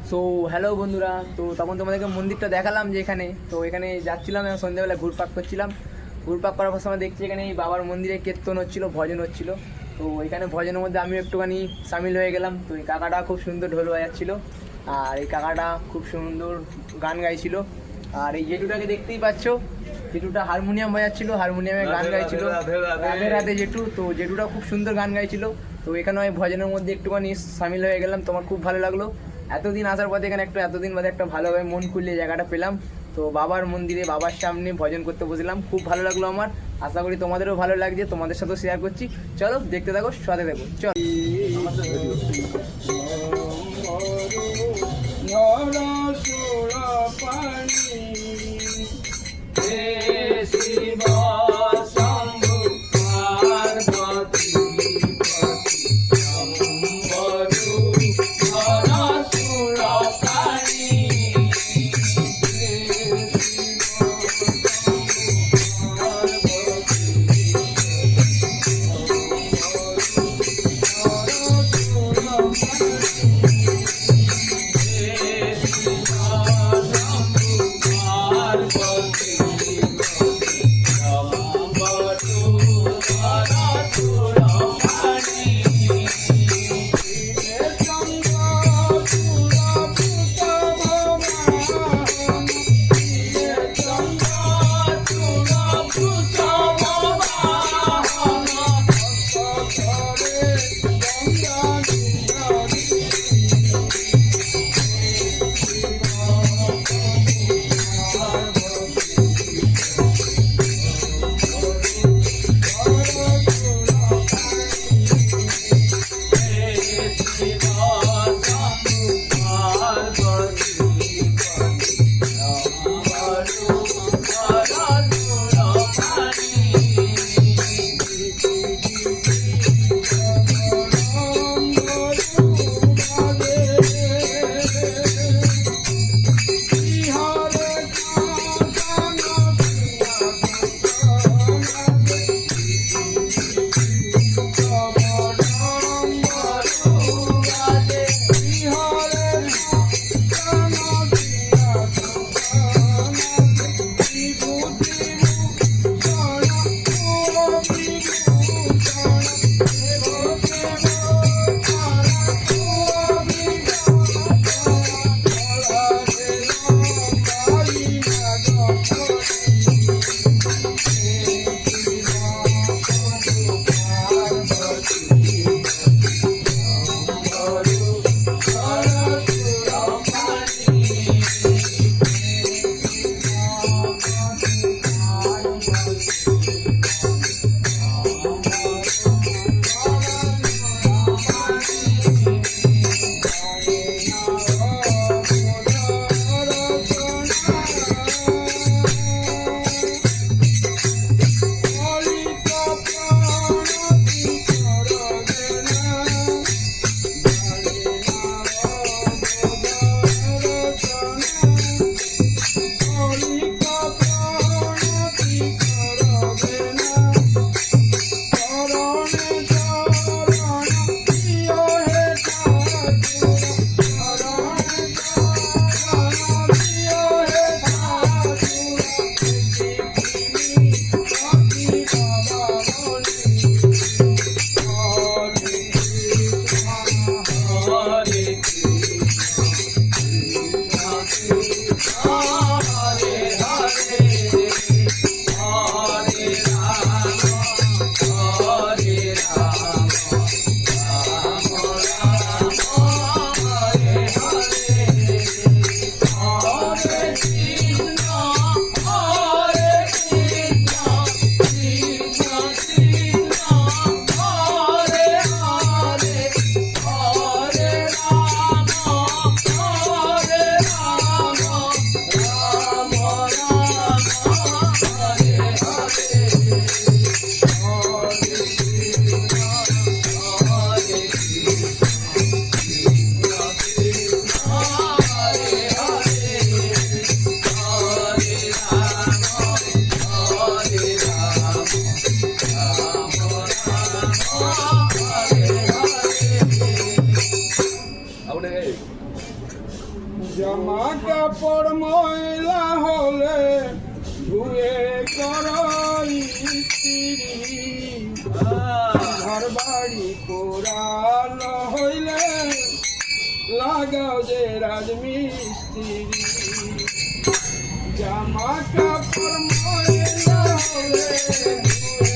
So hello বন্ধুরা, তো তখন তোমাদেরকে মন্দিরটা দেখালাম যে এখানে, তো এখানে যাচ্ছিলাম এবং সন্ধ্যাবেলা ঘুরপাক করছিলাম। ঘুরপাক করার পর সময় দেখছি এখানে এই বাবার মন্দিরে কীর্তন হচ্ছিলো, ভজন হচ্ছিলো। তো এখানে ভজনের মধ্যে আমিও একটুখানি সামিল হয়ে গেলাম। তো এই কাকাটা খুব সুন্দর ঢোল বাজাচ্ছিলো, আর এই কাকাটা খুব সুন্দর গান গাইছিল। আর এই জেঠুটাকে দেখতেই পাচ্ছ, জেঠুটা হারমোনিয়াম বাজাচ্ছিলো, হারমোনিয়ামে গান গাইছিল, রাধে রাধে জেঠু। তো জেঠুটা খুব সুন্দর গান গাইছিল। তো এখানে আমি ভজনের মধ্যে একটুখানি সামিল হয়ে গেলাম। তোমার খুব ভালো লাগলো এতদিন আসার পথে, এখানে এতদিন বাদে একটা ভালোভাবে মন খুলে জায়গাটা পেলাম। তো বাবার মন্দিরে বাবার সামনে ভজন করতে বসলাম, খুব ভালো লাগলো আমার। আশা করি তোমাদেরও ভালো লাগছে, তোমাদের সাথেও শেয়ার করছি। চলো দেখতে থাকো, সাথে দেখো, চলো। জামা কাপড় ময়লা হলে ধুয়ে করো ইস্ত্রি, ঘর বাড়ি পোড়ানো হইলে লাগাও যে রাজমিস্ত্রি। জামা কাপড় ময়লা হলে ধুয়ে